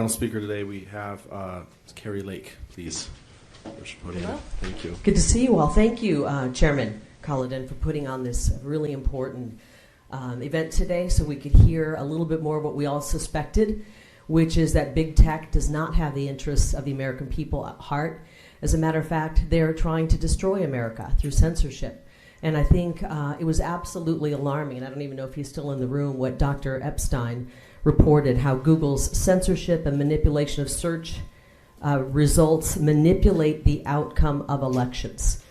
Final speaker today, we have Kari Lake, please. Thank you. Good to see you all. Thank you, Chairman Culloden, for putting on this really important event today so we could hear a little bit more of what we all suspected, which is that big tech does not have the interests of the American people at heart. As a matter of fact, they're trying to destroy America through censorship. And I think it was absolutely alarming, and I don't even know if he's still in the room, what Dr. Epstein reported, how Google's censorship and manipulation of search results manipulate the outcome of elections.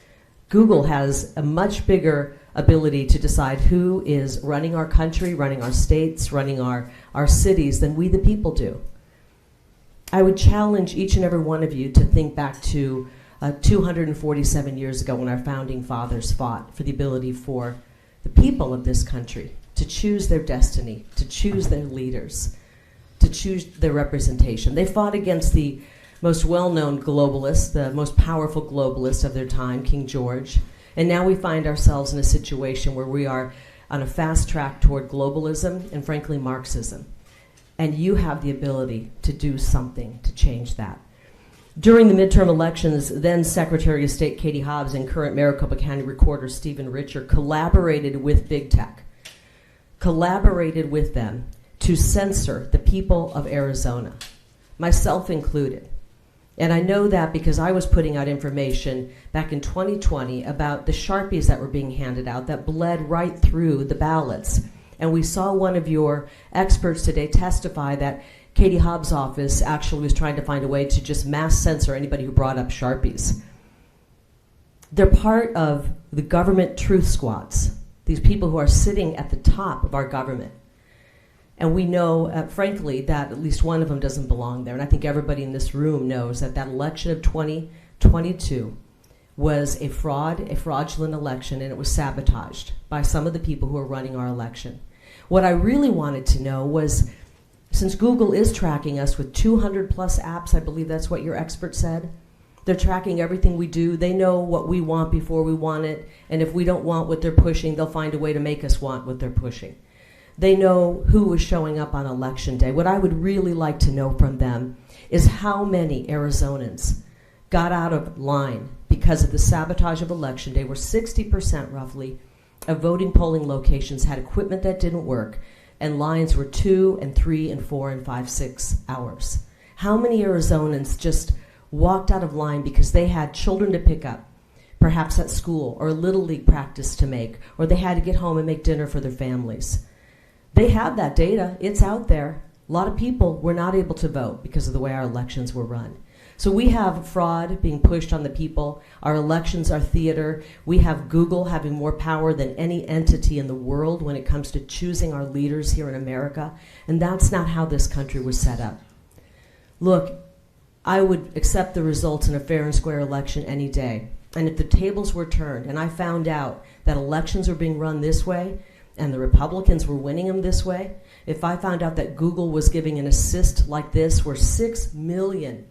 Google has a much bigger ability to decide who is running our country, running our states, running our cities than we the people do. I would challenge each and every one of you to think back to 247 years ago when our founding fathers fought for the ability for the people of this country to choose their destiny, to choose their leaders, to choose their representation. They fought against the most well-known globalist, the most powerful globalist of their time, King George. And now we find ourselves in a situation where we are on a fast track toward globalism and, frankly, Marxism. And you have the ability to do something to change that. During the midterm elections, then Secretary of State Katie Hobbs and current Maricopa County Recorder Stephen Richer collaborated with big tech, collaborated with them to censor the people of Arizona, myself included. And I know that because I was putting out information back in 2020 about the Sharpies that were being handed out that bled right through the ballots. And we saw one of your experts today testify that Katie Hobbs' office actually was trying to find a way to just mass censor anybody who brought up Sharpies. They're part of the government truth squads, these people who are sitting at the top of our government. And we know, frankly, that at least one of them doesn't belong there. And I think everybody in this room knows that that election of 2022 was a fraud, a fraudulent election, and it was sabotaged by some of the people who are running our election. What I really wanted to know was, since Google is tracking us with 200 plus apps, I believe that's what your expert said, they're tracking everything we do. They know what we want before we want it. And if we don't want what they're pushing, they'll find a way to make us want what they're pushing. They know who was showing up on Election Day. What I would really like to know from them is how many Arizonans got out of line because of the sabotage of Election Day, where 60% roughly of voting polling locations had equipment that didn't work, and lines were 2 and 3 and 4 and 5, 6 hours. How many Arizonans just walked out of line because they had children to pick up, perhaps at school, or a Little League practice to make, or they had to get home and make dinner for their families? They have that data. It's out there. A lot of people were not able to vote because of the way our elections were run. So we have fraud being pushed on the people. Our elections are theater. We have Google having more power than any entity in the world when it comes to choosing our leaders here in America. And that's not how this country was set up. Look, I would accept the results in a fair and square election any day. And if the tables were turned and I found out that elections were being run this way and the Republicans were winning them this way, if I found out that Google was giving an assist like this where 6 million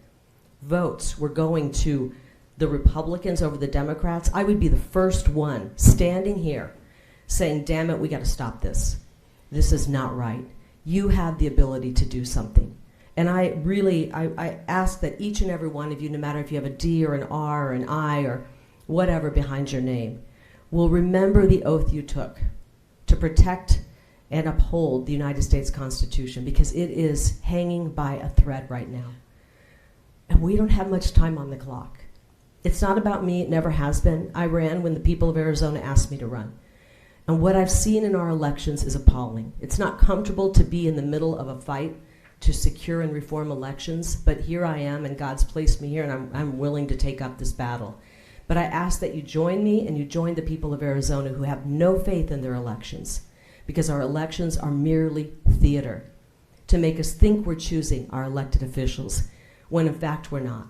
votes were going to the Republicans over the Democrats, I would be the first one standing here saying, damn it, we got to stop this. This is not right. You have the ability to do something. And I ask that each and every one of you, no matter if you have a D or an R or an I or whatever behind your name, will remember the oath you took to protect and uphold the United States Constitution, because it is hanging by a thread right now. And we don't have much time on the clock. It's not about me. It never has been. I ran when the people of Arizona asked me to run. And what I've seen in our elections is appalling. It's not comfortable to be in the middle of a fight to secure and reform elections, but here I am, and God's placed me here, and I'm willing to take up this battle. But I ask that you join me and you join the people of Arizona who have no faith in their elections, because our elections are merely theater to make us think we're choosing our elected officials, when in fact we're not.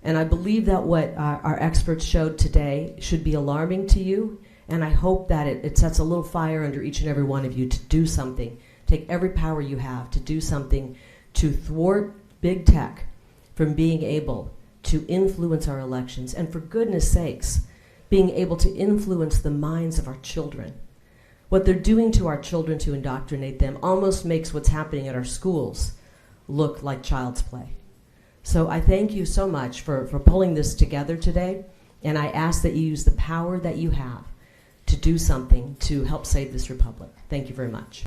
And I believe that what our experts showed today should be alarming to you, and I hope that it sets a little fire under each and every one of you to do something. Take every power you have to do something to thwart big tech from being able to influence our elections, and for goodness sakes, being able to influence the minds of our children. What they're doing to our children to indoctrinate them almost makes what's happening at our schools look like child's play. So I thank you so much for pulling this together today, and I ask that you use the power that you have to do something to help save this republic. Thank you very much.